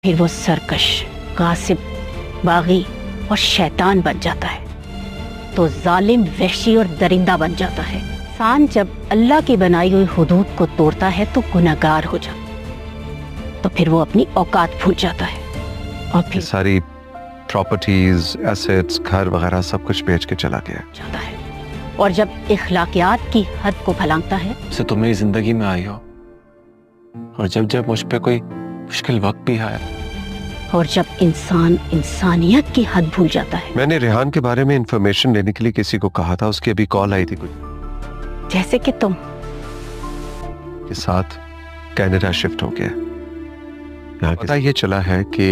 پھر وہ سرکش، غاصب، باغی اور شیطان بن جاتا ہے، تو ظالم، وحشی اور درندہ بن جاتا ہے۔ انسان جب اللہ کی بنائی ہوئی حدود کو توڑتا ہے تو گنہگار ہو جاتا ہے، تو پھر وہ اپنی اوقات بھول جاتا ہے اور پھر ساری پراپرٹیز، ایسٹس، گھر وغیرہ سب کچھ بیچ کے چلا گیا جاتا ہے، اور جب اخلاقیات کی حد کو پھلانگتا ہے سے تم میری زندگی میں آئی ہو، اور جب جب مجھ پہ کوئی مشکل وقت بھی آیا، اور جب انسان انسانیت کی حد بھول جاتا ہے، میں نے ریحان کے بارے میں انفارمیشن لینے کے لیے کسی کو کہا تھا، اس کی ابھی کال آئی تھی کچھ جیسے کہ تم کے ساتھ کینیڈا شفٹ ہو گیا۔ یہاں پتہ یہ چلا ہے کہ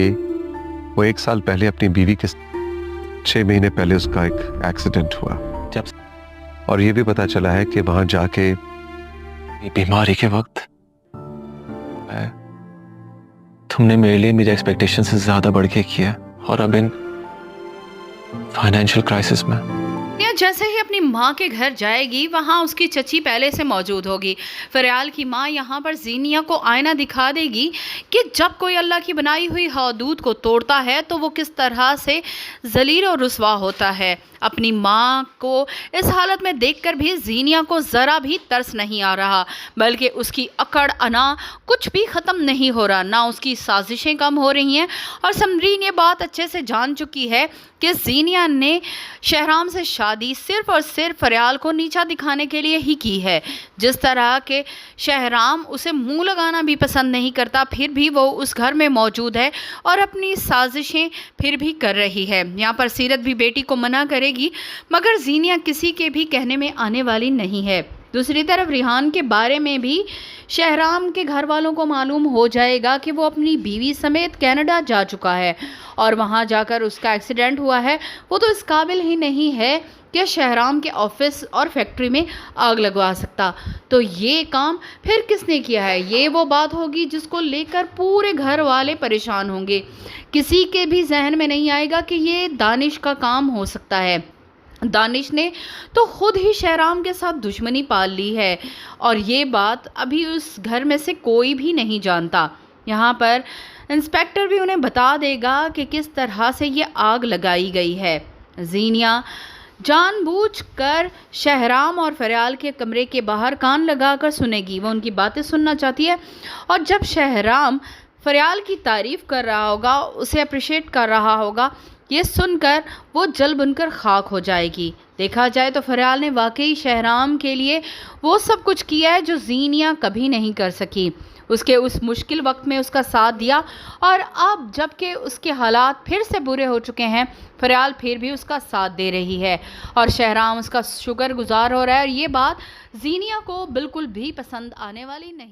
وہ 1 سال پہلے اپنی بیوی کے 6 مہینے پہلے اس کا ایک ایکسیڈنٹ ہوا، جب اور یہ بھی پتا چلا ہے کہ وہاں جا کے بیماری کے وقت تم نے میرے لیے میری ایکسپیکٹیشن سے زیادہ بڑھ کے کیا، اور اب ان فائنینشیل کرائسس میں جیسے ہی اپنی ماں کے گھر جائے گی، وہاں اس کی چچی پہلے سے موجود ہوگی۔ فریال کی ماں یہاں پر زینیا کو آئینہ دکھا دے گی کہ جب کوئی اللہ کی بنائی ہوئی حدود کو توڑتا ہے تو وہ کس طرح سے ذلیل اور رسوا ہوتا ہے۔ اپنی ماں کو اس حالت میں دیکھ کر بھی زینیا کو ذرا بھی ترس نہیں آ رہا، بلکہ اس کی اکڑ انا کچھ بھی ختم نہیں ہو رہا، نہ اس کی سازشیں کم ہو رہی ہیں۔ اور سمرین یہ بات اچھے سے جان چکی ہے کہ زینیا نے شہرام سے شادی صرف اور صرف فریال کو نیچا دکھانے کے لیے ہی کی ہے۔ جس طرح کہ شہرام اسے منہ لگانا بھی پسند نہیں کرتا، پھر بھی وہ اس گھر میں موجود ہے اور اپنی سازشیں پھر بھی کر رہی ہے۔ یہاں پر سیرت بھی بیٹی کو منع کرے گی، مگر زینیا کسی کے بھی کہنے میں آنے والی نہیں ہے۔ دوسری طرف ریحان کے بارے میں بھی شہرام کے گھر والوں کو معلوم ہو جائے گا کہ وہ اپنی بیوی سمیت کینیڈا جا چکا ہے، اور وہاں جا کر اس کا ایکسیڈنٹ ہوا ہے۔ وہ تو اس قابل ہی نہیں ہے کہ شہرام کے آفس اور فیکٹری میں آگ لگوا سکتا، تو یہ کام پھر کس نے کیا ہے؟ یہ وہ بات ہوگی جس کو لے کر پورے گھر والے پریشان ہوں گے۔ کسی کے بھی ذہن میں نہیں آئے گا کہ یہ دانش کا کام ہو سکتا ہے۔ دانش نے تو خود ہی شہرام کے ساتھ دشمنی پال لی ہے، اور یہ بات ابھی اس گھر میں سے کوئی بھی نہیں جانتا۔ یہاں پر انسپیکٹر بھی انہیں بتا دے گا کہ کس طرح سے یہ آگ لگائی گئی ہے۔ زینیا جان بوجھ کر شہرام اور فریال کے کمرے کے باہر کان لگا کر سنے گی، وہ ان کی باتیں سننا چاہتی ہے، اور جب شہرام فریال کی تعریف کر رہا ہوگا، اسے اپریشیٹ کر رہا ہوگا، یہ سن کر وہ جل بن کر خاک ہو جائے گی۔ دیکھا جائے تو فریال نے واقعی شہرام کے لیے وہ سب کچھ کیا ہے جو زینیا کبھی نہیں کر سکی۔ اس کے اس مشکل وقت میں اس کا ساتھ دیا، اور اب جب کہ اس کے حالات پھر سے برے ہو چکے ہیں، فریال پھر بھی اس کا ساتھ دے رہی ہے، اور شہرام اس کا شکر گزار ہو رہا ہے، اور یہ بات زینیا کو بالکل بھی پسند آنے والی نہیں۔